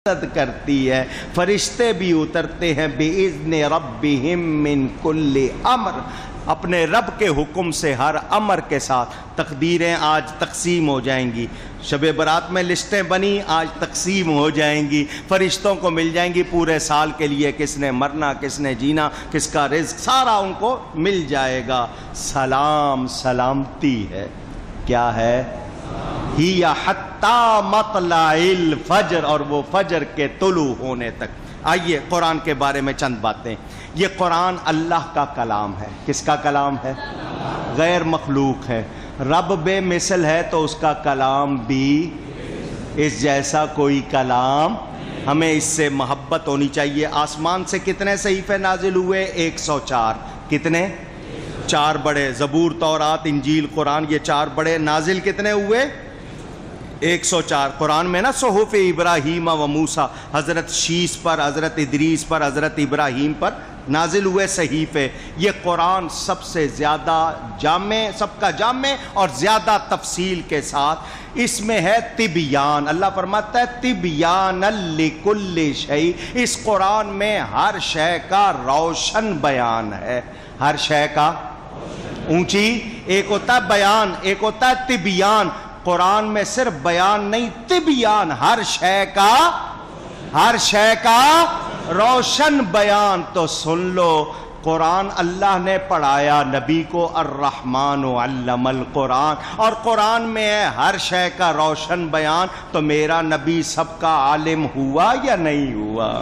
کرتی ہے، فرشتے بھی اترتے ہیں بِإِذْنِ رَبِّهِمْ مِنْ كُلِّ امر، اپنے رب کے حکم سے ہر امر کے ساتھ۔ تقدیریں آج تقسیم ہو جائیں گی، شب برات میں لسٹیں بنی، آج تقسیم ہو جائیں گی، فرشتوں کو مل جائیں گی پورے سال کے لیے، کس نے مرنا، کس نے جینا، کس کا رزق، سارا ان کو مل جائے گا۔ سلام سلامتی ہے، کیا ہے؟ ہی حتی مطلع الفجر، اور وہ فجر کے طلوع ہونے تک۔ آئیے قرآن کے بارے میں چند باتیں۔ یہ قرآن اللہ کا کلام ہے۔ کس کا کلام ہے؟ غیر مخلوق ہے۔ رب بے مثل ہے تو اس کا کلام بھی اس جیسا کوئی کلام، ہمیں اس سے محبت ہونی چاہیے۔ آسمان سے کتنے صحیفے نازل ہوئے؟ 104۔ کتنے؟ 4 بڑے، زبور، تورات، انجیل، قرآن، یہ 4 بڑے۔ نازل کتنے ہوئے؟ 104۔ قرآن میں نا صحف ابراہیم و موسیٰ، حضرت شیس پر، حضرت ادریس پر، حضرت ابراہیم پر نازل ہوئے صحیفے۔ یہ قرآن سب سے زیادہ جامع، سب کا جامع اور زیادہ تفصیل کے ساتھ، اس میں ہے تبیان۔ اللہ فرماتا ہے تبیان لکل شیء، اس قرآن میں ہر شے کا روشن بیان ہے، ہر شے کا۔ اونچی، ایک ہوتا ہے بیان، ایک ہوتا ہے تبیان۔ قرآن میں صرف بیان نہیں، تبیان، ہر شے کا، ہر شے کا روشن بیان۔ تو سن لو، قرآن اللہ نے پڑھایا نبی کو، الرحمن علم القرآن، اور قرآن میں ہے ہر شے کا روشن بیان۔ تو میرا نبی سب کا عالم ہوا یا نہیں ہوا؟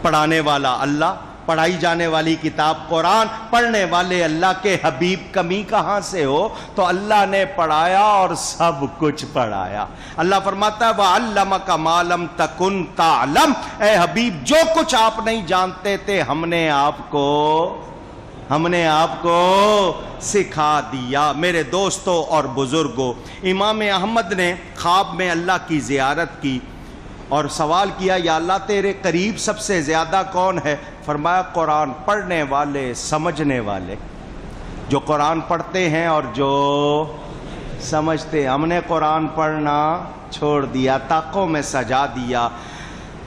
پڑھانے والا اللہ، پڑھائی جانے والی کتاب قرآن، پڑھنے والے اللہ کے حبیب، کمی کہاں سے ہو؟ تو اللہ نے پڑھایا اور سب کچھ پڑھایا۔ اللہ فرماتا ہے وَعَلَّمَكَ مَا لَمْ تَكُنْ تَعْلَمْ، اے حبیب جو کچھ آپ نہیں جانتے تھے ہم نے آپ کو سکھا دیا۔ میرے دوستوں اور بزرگوں، امام احمد نے خواب میں اللہ کی زیارت کی اور سوال کیا، یا اللہ تیرے قریب سب سے زیادہ کون ہے؟ فرمایا قرآن پڑھنے والے، سمجھنے والے، جو قرآن پڑھتے ہیں اور جو سمجھتے ہیں۔ ہم نے قرآن پڑھنا چھوڑ دیا، طاقوں میں سجا دیا۔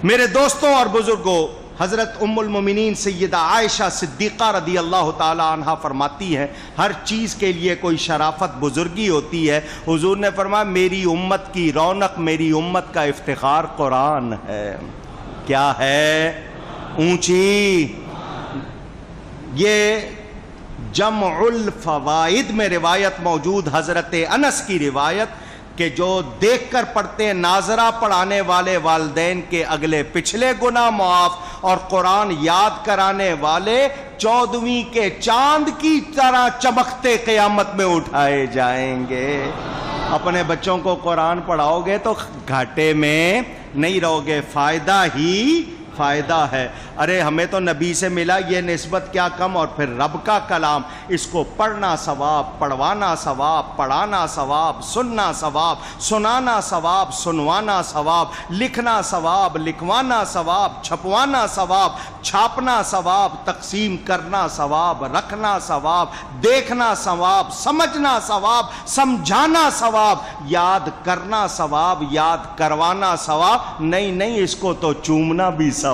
میرے دوستوں اور بزرگوں، حضرت ام المومنین سیدہ عائشہ صدیقہ رضی اللہ تعالی عنہا فرماتی ہیں، ہر چیز کے لیے کوئی شرافت، بزرگی ہوتی ہے۔ حضور نے فرمایا میری امت کی رونق، میری امت کا افتخار قرآن ہے۔ کیا ہے؟ اونچی۔ یہ جمع الفوائد میں روایت موجود، حضرت انس کی روایت، کہ جو دیکھ کر پڑھتے ہیں، ناظرہ پڑھانے والے والدین کے اگلے پچھلے گناہ معاف، اور قرآن یاد کرانے والے 14ویں کے چاند کی طرح چمکتے قیامت میں اٹھائے جائیں گے۔ اپنے بچوں کو قرآن پڑھاؤ گے تو گھاٹے میں نہیں رہو گے، فائدہ ہی فائدہ ہے۔ ارے ہمیں تو نبی سے ملا، یہ نسبت کیا کم، اور پھر رب کا کلام، اس کو پڑھنا ثواب، پڑھوانا ثواب، پڑھانا ثواب، سننا ثواب، سنانا ثواب، سنوانا ثواب، لکھنا ثواب، لکھوانا ثواب، چھپوانا ثواب، چھاپنا ثواب، تقسیم کرنا ثواب، رکھنا ثواب، دیکھنا ثواب، سمجھنا ثواب، سمجھانا ثواب، یاد کرنا ثواب، یاد کروانا ثواب، نہیں اس کو تو چومنا بھی ثواب۔